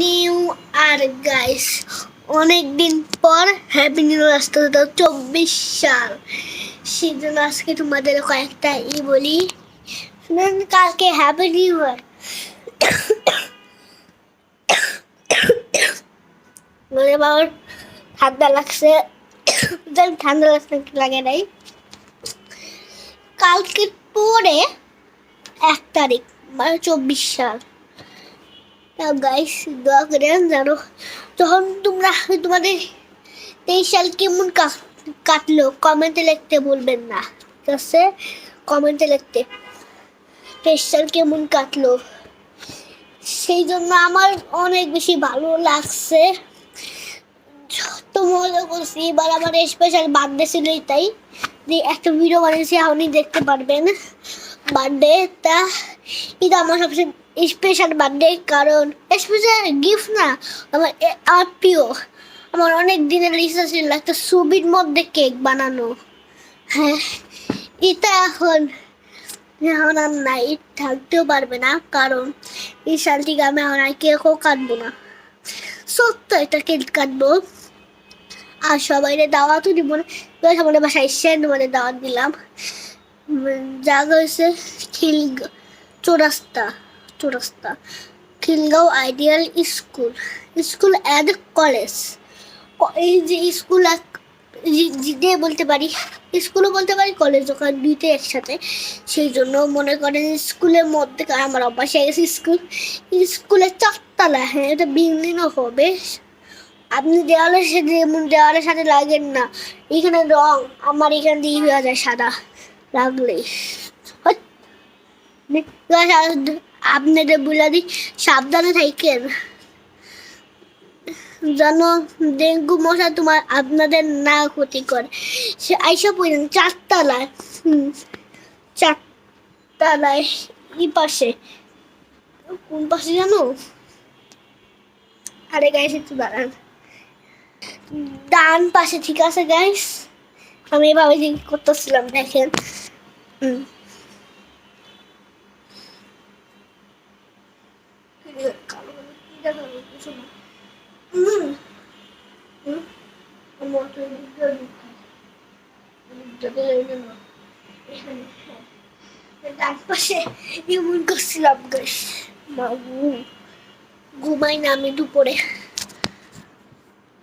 New আর guys, অনেকদিন পর happy new year আসতে 2024 সাল। সেজন্য আজকে তোমাদের কয়েকটা বলি। শুনুন, কালকে হ্যাপি নিউ ইয়ার। মানে বাবার ঠান্ডা লাগছে, ঠান্ডা লাগছে লাগে নাই। কালকে পরে 1 তারিখ, মানে 24 সাল। গাইস দোয়া করেন জানো, যখন তোমাদের 23 সাল কেমন কাটলো কমেন্টে লিখতে বলবেন না, ঠিক আছে? কমেন্টে লিখতে 23 সাল কেমন কাটলো। সেই জন্য আমার অনেক বেশি ভালো লাগছে, তো মজা করছি। এবার আমার স্পেশাল বার্থডে ছিল, তাই যে একটা ভিডিও বানিয়েছি, আপনি দেখতে পারবেন। বার্থডেটা এটা আমার সবচেয়ে স্পেশাল বার্থডে, কারণ স্পেশাল গিফট না, আমার প্রিয়। আমার অনেক দিনের ইচ্ছা ছিল একটা ছবির মধ্যে কেক বানানো। হ্যাঁ, এটা এখন আর নাই, থাকতেও পারবে না, কারণ এই সাল থেকে আমি এখন আর কেকও কাটবো না। সত্য এটা কেক কাটবো, আর সবাই দাওয়াতও দিব না। আমাদের বাসায় এসে তোমাদের দাওয়াত দিলাম। জায়গা হয়েছে চৌরাস্তা Khilgaon ideal school and college. এই যে স্কুল বলতে পারি, স্কুলও বলতে পারি, কলেজ, ওখানে দুইটাই একসাথে। সেই জন্য মনে করেন স্কুলের মধ্যে আমার অভ্যাস হয়ে গেছে। স্কুলের 4 তলা, হ্যাঁ, এটা বিল্ডিংও হবে। আপনি দেওয়ালের সাথে লাগেন না, এখানে রং আমার এখান দিয়ে হয়ে যায় সাদা লাগলেই। আপনাদের বলে দিই, সাবধানে থাকেন, যেন ডেঙ্গু মশা আপনাদের না ক্ষতি করে। সে আইসা পড়লেন 4 তলায়, 4 তলায় এই পাশে, কোন পাশে জানো? আরে গাইস একটু দাঁড়ান, ডান পাশে, ঠিক আছে গাইস? আমি এভাবে করতেছিলাম, দেখেন। ডান পাশে এমন করছিলাম গাইস, ঘুমাই না আমি দুপুরে।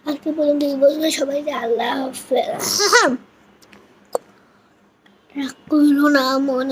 আজকে পর্যন্ত এই বলবো সবাই যে আল্লাহ হাফেজ। রাগ করলো না মনে।